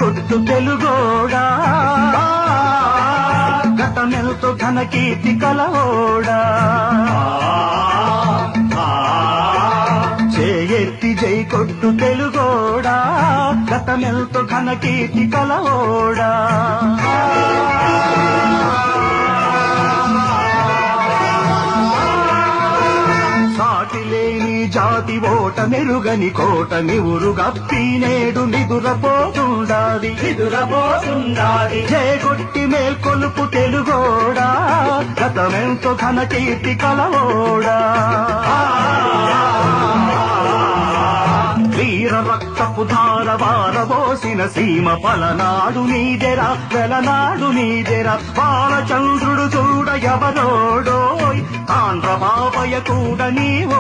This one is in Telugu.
కొట్టు తెలుగోడా, గతమెల్తో ఘన కీర్తి కలవోడా. చేయెత్తి జై కొట్టు తెలుగోడా, గతమెల్తో ఘన కీర్తి కలవోడా. సాటిలేని జాతి ఓట మెరుగని కోట నివురు గప్పి నేడు నిదురపోతుండాది. జయగొట్టి మేల్కొలుపు తెలుగోడా, గతమెంతో ఘన కీర్తి కలవోడా. వీర రక్తపు ధార వారబోసిన సీమ పలనాడు నీదెరా, వెలనాడు నీదెరా. బాలచంద్రుడు చూడ ఎవరోడోయ్, తాండ్ర బాబయ్య కూడా నీవో.